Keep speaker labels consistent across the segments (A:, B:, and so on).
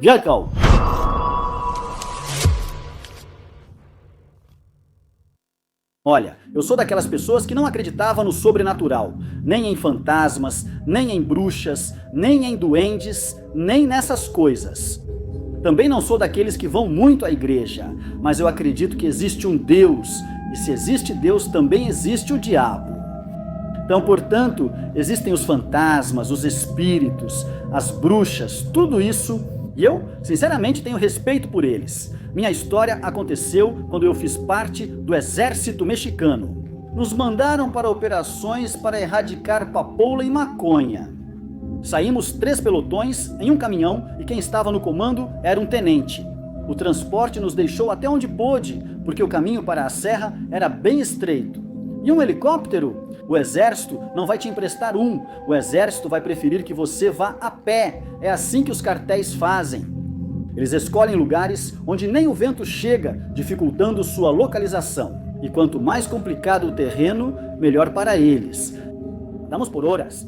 A: Viacão! Olha, eu sou daquelas pessoas que não acreditavam no sobrenatural, nem em fantasmas, nem em bruxas, nem em duendes, nem nessas coisas. Também não sou daqueles que vão muito à igreja, mas eu acredito que existe um Deus, e se existe Deus, também existe o diabo. Então, portanto, existem os fantasmas, os espíritos, as bruxas, tudo isso, e eu, sinceramente, tenho respeito por eles. Minha história aconteceu quando eu fiz parte do exército mexicano. Nos mandaram para operações para erradicar papoula e maconha. Saímos 3 pelotões em um caminhão e quem estava no comando era um tenente. O transporte nos deixou até onde pôde, porque o caminho para a serra era bem estreito. E um helicóptero? O exército não vai te emprestar um. O exército vai preferir que você vá a pé. É assim que os cartéis fazem. Eles escolhem lugares onde nem o vento chega, dificultando sua localização. E quanto mais complicado o terreno, melhor para eles. Damos por horas.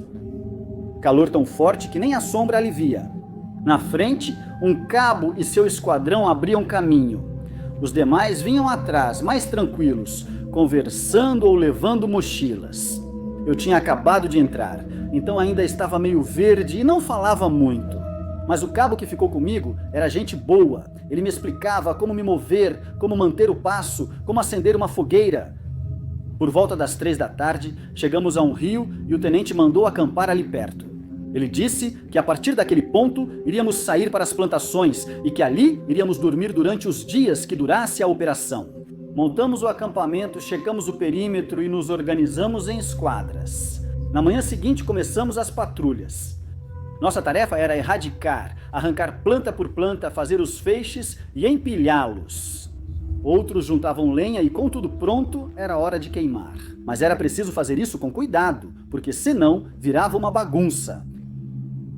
A: Calor tão forte que nem a sombra alivia. Na frente, um cabo e seu esquadrão abriam caminho. Os demais vinham atrás, mais tranquilos, conversando ou levando mochilas. Eu tinha acabado de entrar, então ainda estava meio verde e não falava muito. Mas o cabo que ficou comigo era gente boa. Ele me explicava como me mover, como manter o passo, como acender uma fogueira. Por volta das 3 da tarde, chegamos a um rio e o tenente mandou acampar ali perto. Ele disse que a partir daquele ponto iríamos sair para as plantações e que ali iríamos dormir durante os dias que durasse a operação. Montamos o acampamento, checamos o perímetro e nos organizamos em esquadras. Na manhã seguinte começamos as patrulhas. Nossa tarefa era erradicar, arrancar planta por planta, fazer os feixes e empilhá-los. Outros juntavam lenha e com tudo pronto era hora de queimar. Mas era preciso fazer isso com cuidado, porque senão virava uma bagunça.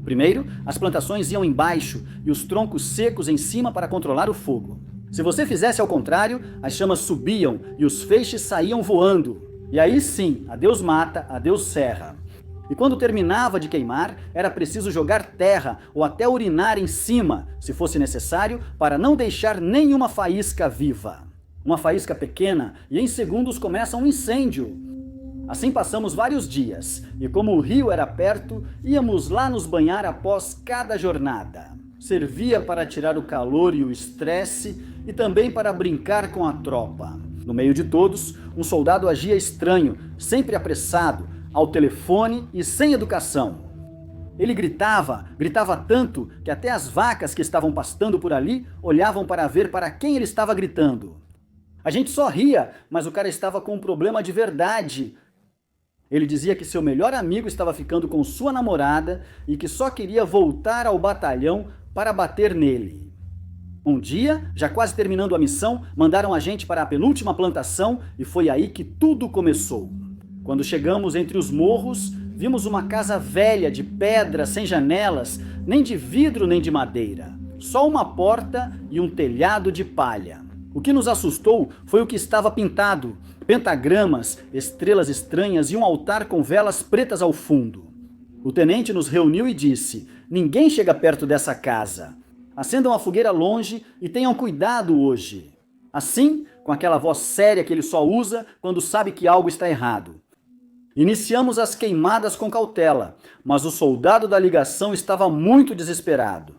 A: Primeiro, as plantações iam embaixo e os troncos secos em cima para controlar o fogo. Se você fizesse ao contrário, as chamas subiam e os feixes saíam voando. E aí sim, adeus mata, adeus serra. E quando terminava de queimar, era preciso jogar terra ou até urinar em cima, se fosse necessário, para não deixar nenhuma faísca viva. Uma faísca pequena e em segundos começa um incêndio. Assim passamos vários dias, e como o rio era perto, íamos lá nos banhar após cada jornada. Servia para tirar o calor e o estresse, e também para brincar com a tropa. No meio de todos, um soldado agia estranho, sempre apressado, ao telefone e sem educação. Ele gritava tanto que até as vacas que estavam pastando por ali olhavam para ver para quem ele estava gritando. A gente só ria, mas o cara estava com um problema de verdade. Ele dizia que seu melhor amigo estava ficando com sua namorada e que só queria voltar ao batalhão para bater nele. Um dia, já quase terminando a missão, mandaram a gente para a penúltima plantação e foi aí que tudo começou. Quando chegamos entre os morros, vimos uma casa velha de pedra, sem janelas, nem de vidro nem de madeira. Só uma porta e um telhado de palha. O que nos assustou foi o que estava pintado: pentagramas, estrelas estranhas e um altar com velas pretas ao fundo. O tenente nos reuniu e disse: ninguém chega perto dessa casa. Acendam a fogueira longe e tenham cuidado hoje. Assim, com aquela voz séria que ele só usa quando sabe que algo está errado. Iniciamos as queimadas com cautela, mas o soldado da ligação estava muito desesperado.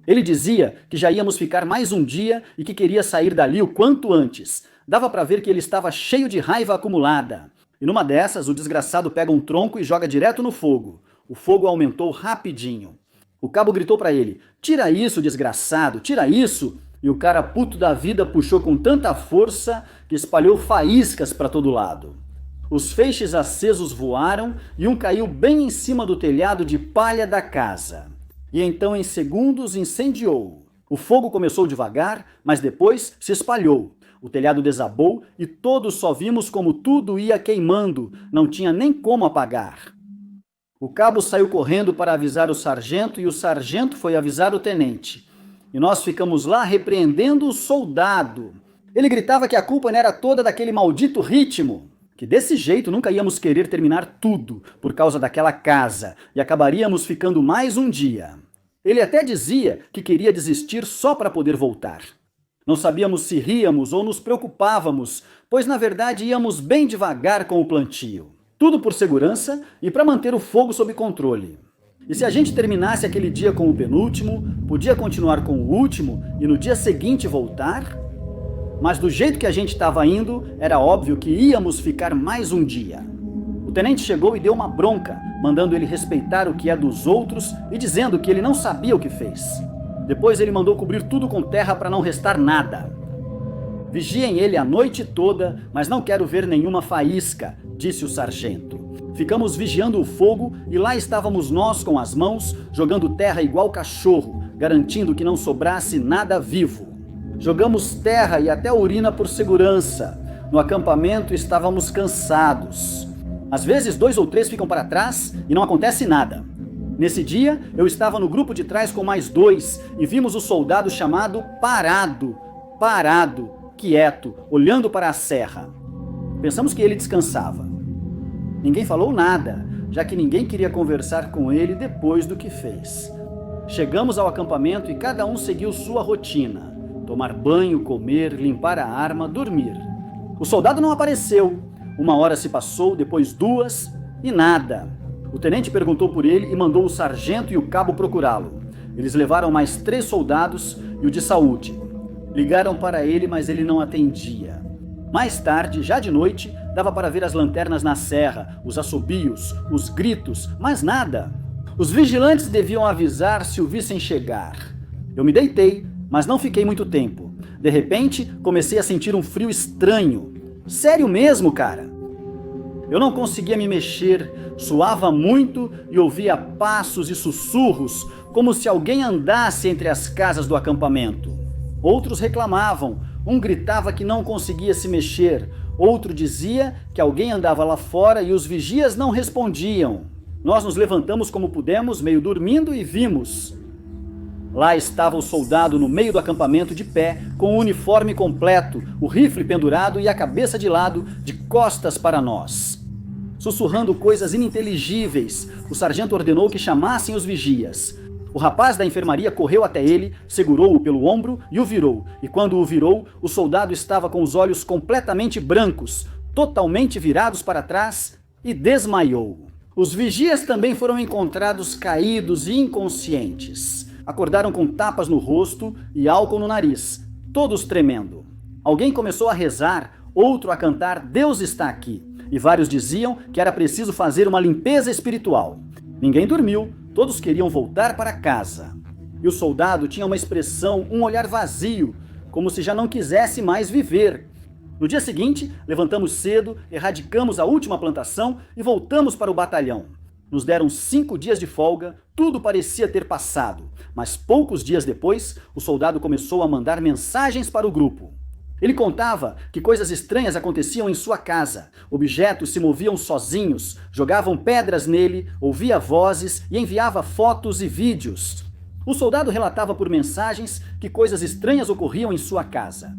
A: Ele dizia que já íamos ficar mais um dia e que queria sair dali o quanto antes. Dava para ver que ele estava cheio de raiva acumulada. E numa dessas, o desgraçado pega um tronco e joga direto no fogo. O fogo aumentou rapidinho. O cabo gritou para ele: tira isso, desgraçado, tira isso! E o cara puto da vida puxou com tanta força que espalhou faíscas para todo lado. Os feixes acesos voaram e um caiu bem em cima do telhado de palha da casa. E então em segundos incendiou. O fogo começou devagar, mas depois se espalhou. O telhado desabou e todos só vimos como tudo ia queimando, não tinha nem como apagar. O cabo saiu correndo para avisar o sargento e o sargento foi avisar o tenente. E nós ficamos lá repreendendo o soldado. Ele gritava que a culpa não era toda daquele maldito ritmo, que desse jeito nunca íamos querer terminar tudo por causa daquela casa e acabaríamos ficando mais um dia. Ele até dizia que queria desistir só para poder voltar. Não sabíamos se ríamos ou nos preocupávamos, pois na verdade íamos bem devagar com o plantio. Tudo por segurança e para manter o fogo sob controle. E se a gente terminasse aquele dia com o penúltimo, podia continuar com o último e no dia seguinte voltar? Mas do jeito que a gente estava indo, era óbvio que íamos ficar mais um dia. O tenente chegou e deu uma bronca, mandando ele respeitar o que é dos outros e dizendo que ele não sabia o que fez. Depois ele mandou cobrir tudo com terra para não restar nada. Vigiem ele a noite toda, mas não quero ver nenhuma faísca, disse o sargento. Ficamos vigiando o fogo e lá estávamos nós com as mãos, jogando terra igual cachorro, garantindo que não sobrasse nada vivo. Jogamos terra e até urina por segurança. No acampamento estávamos cansados. Às vezes 2 ou 3 ficam para trás e não acontece nada. Nesse dia, eu estava no grupo de trás com mais 2 e vimos o soldado chamado parado, quieto, olhando para a serra. Pensamos que ele descansava. Ninguém falou nada, já que ninguém queria conversar com ele depois do que fez. Chegamos ao acampamento e cada um seguiu sua rotina. Tomar banho, comer, limpar a arma, dormir. O soldado não apareceu. 1 hora se passou, depois 2 e nada. O tenente perguntou por ele e mandou o sargento e o cabo procurá-lo. Eles levaram mais 3 soldados e o de saúde. Ligaram para ele, mas ele não atendia. Mais tarde, já de noite, dava para ver as lanternas na serra, os assobios, os gritos, mas nada. Os vigilantes deviam avisar se o vissem chegar. Eu me deitei, mas não fiquei muito tempo. De repente, comecei a sentir um frio estranho. Sério mesmo, cara? Eu não conseguia me mexer, suava muito e ouvia passos e sussurros, como se alguém andasse entre as casas do acampamento. Outros reclamavam, um gritava que não conseguia se mexer, outro dizia que alguém andava lá fora e os vigias não respondiam. Nós nos levantamos como pudemos, meio dormindo, e vimos. Lá estava o soldado no meio do acampamento de pé, com o uniforme completo, o rifle pendurado e a cabeça de lado, de costas para nós. Sussurrando coisas ininteligíveis, o sargento ordenou que chamassem os vigias. O rapaz da enfermaria correu até ele, segurou-o pelo ombro e o virou. E quando o virou, o soldado estava com os olhos completamente brancos, totalmente virados para trás, e desmaiou. Os vigias também foram encontrados caídos e inconscientes. Acordaram com tapas no rosto e álcool no nariz, todos tremendo. Alguém começou a rezar, outro a cantar "Deus está aqui", e vários diziam que era preciso fazer uma limpeza espiritual. Ninguém dormiu, todos queriam voltar para casa. E o soldado tinha uma expressão, um olhar vazio, como se já não quisesse mais viver. No dia seguinte, levantamos cedo, erradicamos a última plantação e voltamos para o batalhão. Nos deram 5 dias de folga, tudo parecia ter passado, mas poucos dias depois, o soldado começou a mandar mensagens para o grupo. Ele contava que coisas estranhas aconteciam em sua casa, objetos se moviam sozinhos, jogavam pedras nele, ouvia vozes e enviava fotos e vídeos. O soldado relatava por mensagens que coisas estranhas ocorriam em sua casa.